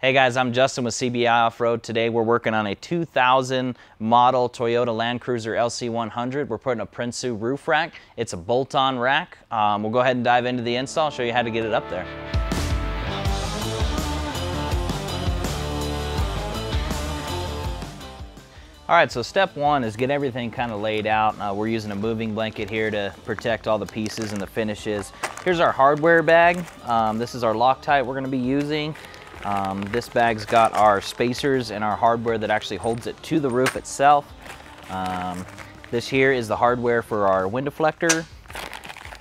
Hey guys, I'm Justin with CBI Off-Road. Today we're working on a 2000 model Toyota Land Cruiser LC100. We're putting a Prinsu roof rack. It's a bolt-on rack. We'll go ahead and dive into the install, show you how to get it up there. All right, so step one is get everything kind of laid out. We're using a moving blanket here to protect all the pieces and the finishes. Here's our hardware bag. This is our Loctite we're gonna be using. This bag's got our spacers and our hardware that actually holds it to the roof itself. This here is the hardware for our wind deflector.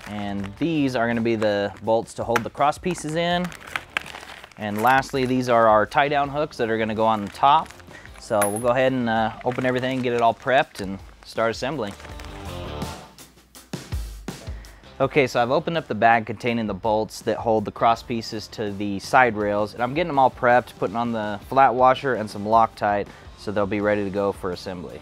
And these are gonna be the bolts to hold the cross pieces in. And lastly, these are our tie down hooks that are gonna go on the top. So we'll go ahead and open everything, get it all prepped and start assembling. Okay, so I've opened up the bag containing the bolts that hold the cross pieces to the side rails, and I'm getting them all prepped, putting on the flat washer and some Loctite so they'll be ready to go for assembly.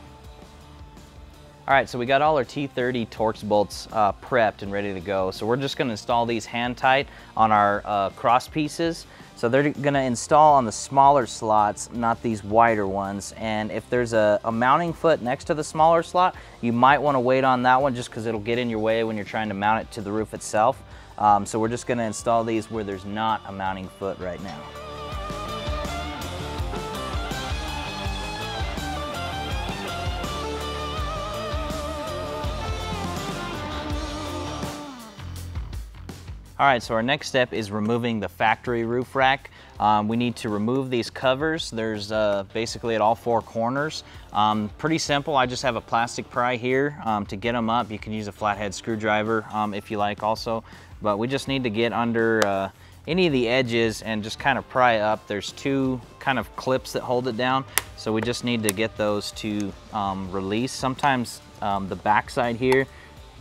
All right, so we got all our T30 Torx bolts prepped and ready to go. So we're just gonna install these hand tight on our cross pieces. So they're gonna install on the smaller slots, not these wider ones. And if there's a mounting foot next to the smaller slot, you might wanna wait on that one just because it'll get in your way when you're trying to mount it to the roof itself. So we're just gonna install these where there's not a mounting foot right now. All right, so our next step is removing the factory roof rack. We need to remove these covers. There's basically at all four corners. Pretty simple, I just have a plastic pry here to get them up. You can use a flathead screwdriver if you like also, but we just need to get under any of the edges and just kind of pry up. There's two kind of clips that hold it down, so we just need to get those to release. Sometimes the back side here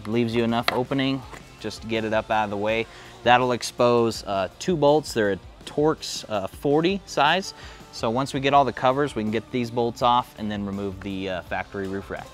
leaves you enough opening just to get it up out of the way. That'll expose two bolts. They're a Torx 40 size. So once we get all the covers, we can get these bolts off and then remove the factory roof rack.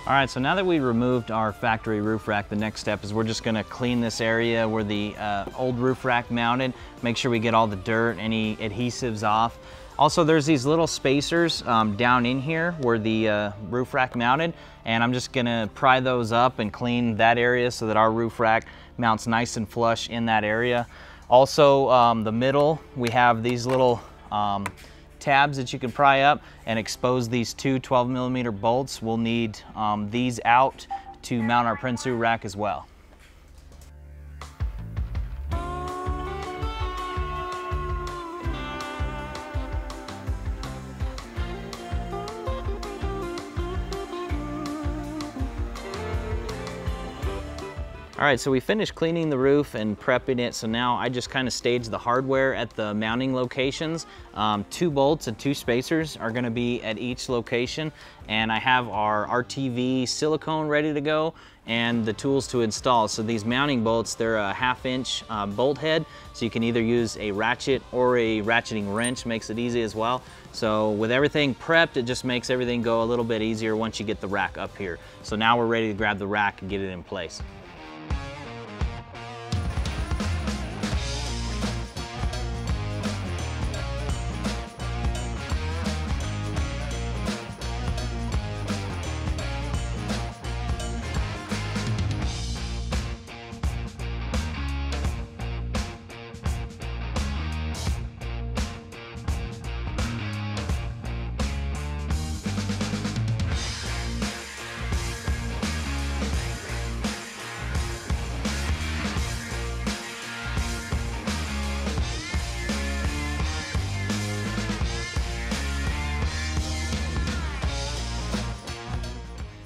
All right, so now that we removed our factory roof rack, the next step is we're just gonna clean this area where the old roof rack mounted, make sure we get all the dirt, any adhesives off. Also, there's these little spacers down in here where the roof rack mounted, and I'm just gonna pry those up and clean that area so that our roof rack mounts nice and flush in that area. Also, the middle, we have these little tabs that you can pry up and expose these two 12mm bolts. We'll need these out to mount our Prinsu rack as well. All right, so we finished cleaning the roof and prepping it, so now I just kind of staged the hardware at the mounting locations. Two bolts and two spacers are gonna be at each location, and I have our RTV silicone ready to go and the tools to install. So these mounting bolts, they're a 1/2" bolt head, so you can either use a ratchet or a ratcheting wrench, makes it easy as well. So with everything prepped, it just makes everything go a little bit easier once you get the rack up here. So now we're ready to grab the rack and get it in place.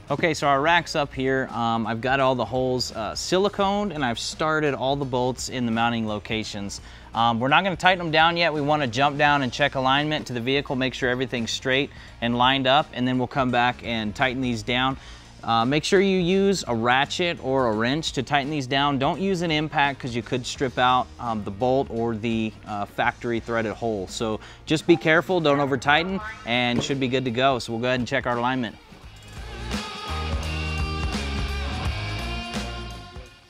Okay, so our rack's up here. I've got all the holes siliconed, and I've started all the bolts in the mounting locations. We're not gonna tighten them down yet. We wanna jump down and check alignment to the vehicle, make sure everything's straight and lined up, and then we'll come back and tighten these down. Make sure you use a ratchet or a wrench to tighten these down. Don't use an impact because you could strip out the bolt or the factory threaded hole. So just be careful, don't over tighten, and should be good to go. So we'll go ahead and check our alignment.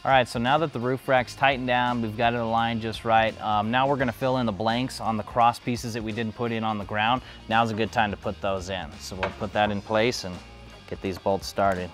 All right, so now that the roof rack's tightened down, we've got it aligned just right. Now we're gonna fill in the blanks on the cross pieces that we didn't put in on the ground. Now's a good time to put those in. So we'll put that in place and get these bolts started.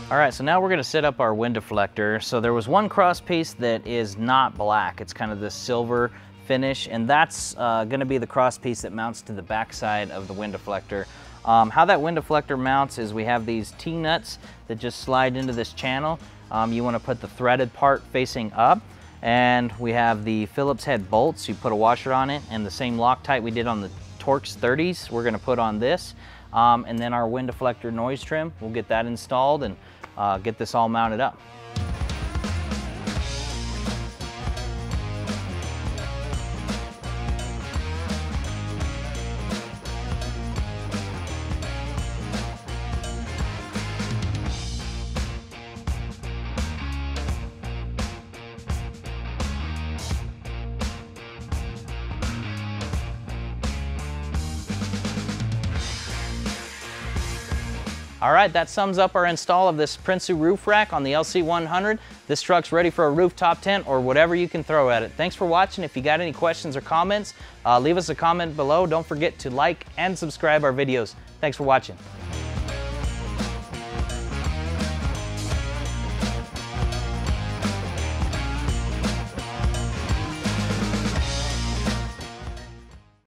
All right, so now we're gonna set up our wind deflector. So there was one cross piece that is not black. It's kind of this silver finish, and that's gonna be the cross piece that mounts to the backside of the wind deflector. How that wind deflector mounts is we have these T-nuts that just slide into this channel. You want to put the threaded part facing up, and we have the Phillips head bolts. You put a washer on it, and the same Loctite we did on the Torx 30s we're going to put on this, and then our wind deflector noise trim. We'll get that installed and get this all mounted up. All right, that sums up our install of this Prinsu roof rack on the LC100. This truck's ready for a rooftop tent or whatever you can throw at it. Thanks for watching. If you got any questions or comments, leave us a comment below. Don't forget to like and subscribe our videos. Thanks for watching.